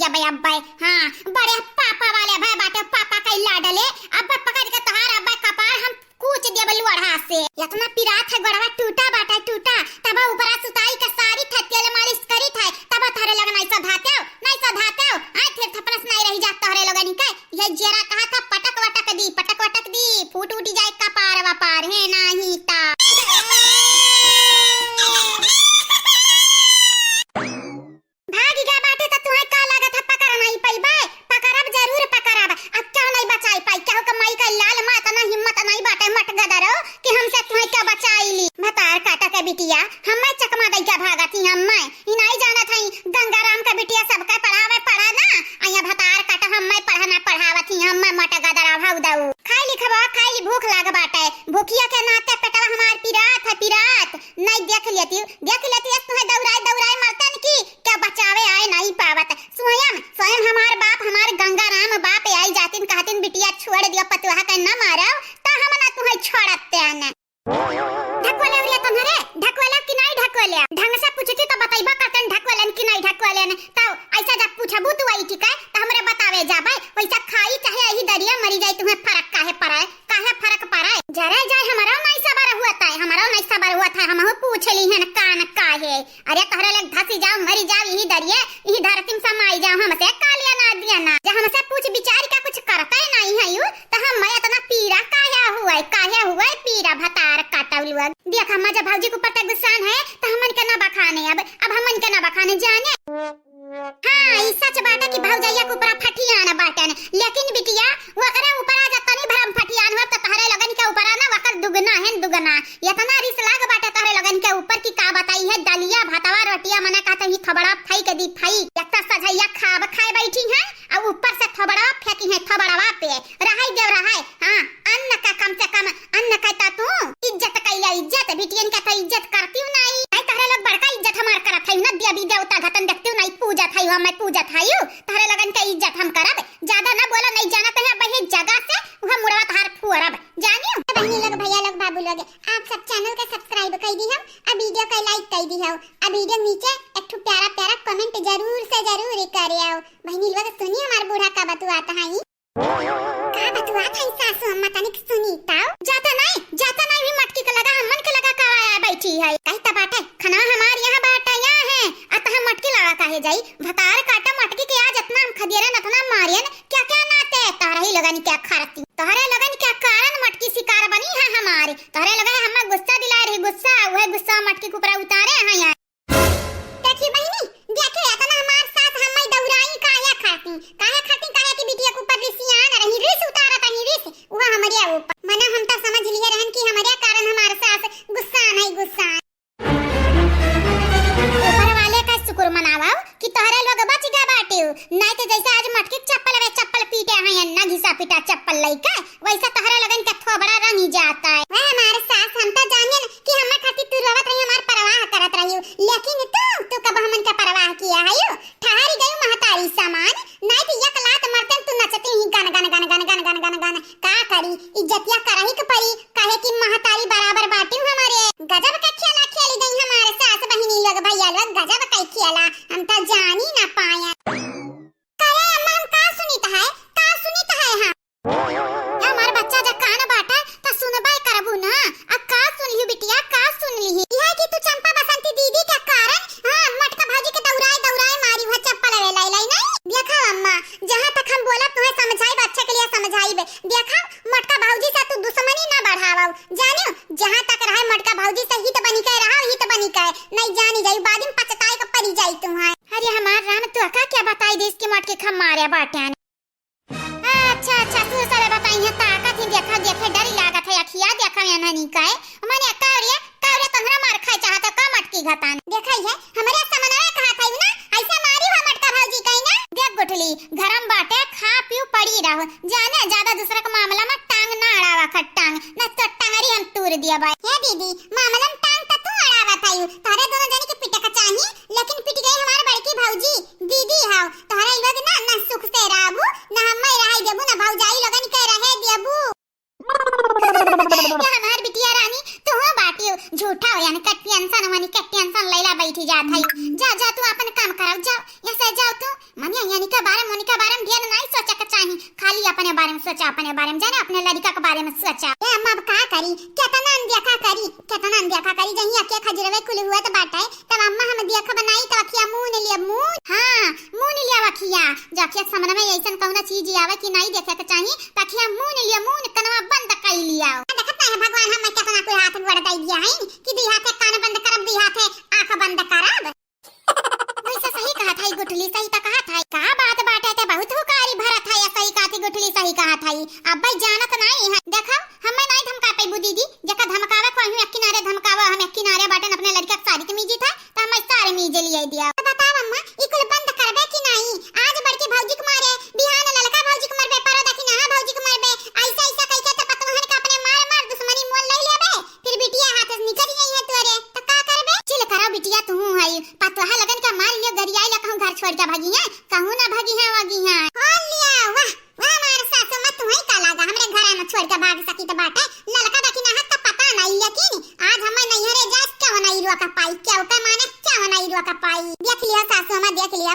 देबे अब्बे। हां बड़े पापा वाले भाई बाटे, पापा का लाडले अब पकड़ के तोहार अब्बे कपार हम कूच देबे लोढ़ा से। इतना पिरात है गड़वा टूटा बाटा टूटा, तब ऊपरा सुताई के सारी थे तेल मालिश करी थे, तब थारे लग नहीं सधाते आ फिर थपनस नहीं रही जात तोहरे लोगन के। ये जेरा कहा था पटक वटक दी फूट उठी जाए कपार वपार है नहीं ता। भाग गया बाटे तो तुम्हें का लागत है पकड़ नहीं पाइबे, पकड़ब जरूर पकड़ब। अब क्यों नहीं बचाई पाई, क्या कमाई का लाल माता ना हिम्मत नहीं बाटे मट गदरो कि हमसे तुम्हें क्या बचाई ली। मतार काटा के बिटिया हम्मे चकमा दई क्या भागती हम्मे ई नहीं जाना थई गंगाराम का बिटिया सबका पढ़ावे पढ़ा ना आया भतार काटा हम्मे पढ़ना पढ़ावती हम्मे मट गदरा भाग दाऊ। खाई लिखबा खाई भूख लाग बाटे, भूखिया के नाते पेटवा हमार पिरात नहीं देख लेती तुम्हें दौड़ाई मरतन की क्या बचावे आए नहीं पावत। स्वयं हमार बाप हमार गंगाराम बाप आई जातिन कहतिन बिटिया छोड़ दियो पतुहा के न मारो ता हम ना तुम्हें छोड़ते न। ढकवले उरिया तुम्हारे ढकवले कि नहीं ढकवले, ढंग से पूछती तो बताइबा करतन ढकवलन कि नहीं ढकवलन। तो ऐसा जब पूछबू तू आई ठीक है तो हमरे बतावे जाबे, वैसा खाई चाहे यही दरिया मरी जाए तुम्हें फर्क काहे पड़े जरे जाए हमारा नहीं सबर हुआ था हम पूछ ली है न कान काहे। अरे तोहरे लग धसी जाओ मरी जाओ यही दरिया यही धरती में समाई जाओ हमसे कालिया ना दिया ना जब हमसे पूछ विचार का कुछ करता ही नहीं है यू तो हम मैं इतना पीरा काहे हुआ पीरा भतार काटा लोग देख हम जब भौजी के ऊपर गुस्सान है तो हमन के ना बखाने अब हमन के ना बखाने जाने। हां ई सच बाटा कि भौजैया के ऊपर फटियान बाटन, लेकिन बिटिया वकरा ऊपर आ जाता नहीं भरम फटियान हो तो तहरे लगन के ऊपर ना वकर दुगना इतना रिस लाग बाटा तहरे लगन के ऊपर की का बताई है दलिया भातवा रोटिया मने कहते ही थबड़ा फाई के दी फाई एकता सझैया खाए बैठी है और ऊपर से थबड़ा फेंकी है थबड़वा पे रहाई देव रहाई। हां अन्न का कम से कम अन्न कहता तू इज्जत कैला इज्जत बिटियन का तो इज्जत करती नहीं तहरे लोग बड़का इज्जत हमार करत है न देवी देवता घतन देखती नहीं पूजा थाई हम पूजा थाई तहरे लगन के इज्जत हम करब। ज्यादा ना बोलो नहीं जाना तो बही जगह से वहां मुड़वा थार फुरब जानियो। बहनी लोग भैया लोग बाबू लोग आप सब चैनल के सब्सक्राइब कर दी हम अब वीडियो को लाइक कर दी हो अब वीडियो नीचे एक ठो प्यारा कमेंट जरूर से जरूर करे आओ। बहनी लोग सुनिए हमार बूढ़ा का बतुआता है का बतुआता है सासू अम्मा तनिक सुनी ताऊ जाता नहीं भी मटकी के लगा हमन के लगा का बैठी है कहीं त बाटे खाना हमार यहां बाटा यहां है अतः मटकी लगा काहे जाई भतार काटा मटकी के आज इतना हम खदियरन इतना मारियन क्या नाते तारा ही लगन क्या खरती तोहरे लगन क्या कारण मटकी शिकार बनी है हमारे तोहरे लगा हम गुस्सा दिला रही गुस्सा वह गुस्सा मटकी के ऊपर उतारे हैं यार। देखी बहनी देखे इतना हमार साथ हम दौराई काहे खाती काहे की बिटिया के ऊपर रिसियान रही रिस उतारत ही रिस वो हमारे ऊपर मने हम तो समझ लिए रहन कि हमारे कारण हमारे साथ गुस्सा नहीं गुस्सा ऊपर वाले का शुक्र मनावा कि तोहरे लोग बच गए बाटे नहीं तो जैसे आज मटकी चप्पल पीटे हैं ना घिसा पीटा चप्पल लइका वैसा तोहरे लगन के थोबड़ा रंग ही जाता है। वह हमारे साथ हम तो जाने कि हम खाती तू रोवत रही हमार परवाह करत रही लेकिन तू कब हमन का परवाह किया है ठहरी गई महतारी सामान नहीं तो एक लात मरते तू नचती ही गन का करी इज्जतिया करही के परी काहे कि महतारी बराबर बाटी हमारे गजब का खेला खेली गई हमारे सास बहिनी लोग भैया लोग गजब का खेला हम तो जान ही ना पाए। करे अम्मा हम का सुनीत है हां हमार बच्चा जब कान बाटा तो सुनबे करबू ना अब का सुन लियो बिटिया का सुन ली यह कि तू चंपा बसंती दीदी के कारण हां मटका भाजी के दौराई मारी वो चप्पल लाई नहीं देखा अम्मा जहां तक हम बोला तुम्हें समझाई बच्चे के लिए समझाई देखा मटका भाजी से तू दुश्मनी ना बढ़ावा जानियो जहां तक रहे मटका भाजी से हित बनी के नहीं जानी जाई बाद में पछताए के पड़ी जाई तुम्हारे। अरे हमार राम तू क्या बताई देश के मटके खम मारे बाटन अच्छा तू सारे बताई है ताकत ही देखा डर लागत है अखिया देखा या नहीं काए माने कावरे तोहरा मार खाए चाहत का मटकी घतान देखई है हमरे समनवे कहा था ना ऐसा मारी हो मटका भौजी कहीं ना देख गुठली घरम बाटे खा पियो पड़ी रहो जाने ज्यादा दूसरा का मामला में टांग ना अड़ावा खटांग न तो टांगरी हम तूर दिया भाई हे दीदी मामला में टांग तू अड़ावा थायू तारे दोनों जने के पिटे का चाहिए लेकिन पिट गई हमार बड़की भौजी दीदी हाउ तारे लोग ना सुख से रहबू ना हम रहाई देबू ना भौजाई लगन के रहे देबू हमार बिटिया रानी तू हो बाटियो झूठा हो यानी कट्टी अंसन लैला बैठी जात है जा तू अपन काम कराओ जाओ ऐसे जाओ तू मनिया यानी का सोचा ए अम्मा अब का करी केतना अंदिया का करी जहिया के खजरवे कुल हुआ त बाटे तब अम्मा हम दिया ख बनाई त अखिया मुंह ने लिया मुंह हां मुंह ने लिया अखिया जखिया समझ में ऐसन कौना चीज आवे कि नहीं देखे के चाहिए तखिया मुंह ने लिया मुंह कनवा बंद कर लिया देखत है भगवान हम केतना कोई हाथ गोड़ दई दिया है कि दी हाथे कान बंद करब दी हाथे आंख बंद करब वैसे सही कहा था गुठली सही तो कहा था का बात बाटे ते बहुत हुकारी भरत है सही कहती गुठली सही कहा था अब भाई जानत नहीं है देखो हमें नहीं धमका पे बुदी दी जका धमकावे कोई एक किनारे धमकावा हम एक किनारे बाटन अपने लड़का के शादी के मीजी था तो हम सारे मीजे लिए दिया बताओ अम्मा ई कुल बंद करबे कि नहीं आज बड़की भौजी के मारे बिहान लड़का भौजी के मरबे परो दखी ना भौजी के मरबे ऐसा ऐसा कह के तो पतवाहन का अपने मार दुश्मनी मोल ले लेबे फिर बिटिया हाथ से निकल गई है तोरे तो का करबे चिल करो बिटिया तू है पतवाहा लगन का मार लियो गरियाई ला कहूं घर छोड़ के भागी है कहूं ना भागी है वागी है खोल लिया वाह वाह मार सासु मत तू है का लागा हमरे घर में छोड़ के भाग सकी तो बाटे लड़का दखी ना हाथ तो पता नहीं लेकिन आज हम नहीं हरे जास क्या होना इरुआ का पाई क्या होता माने क्या होना इरुआ का पाई देख लिया सासु हम देख लिया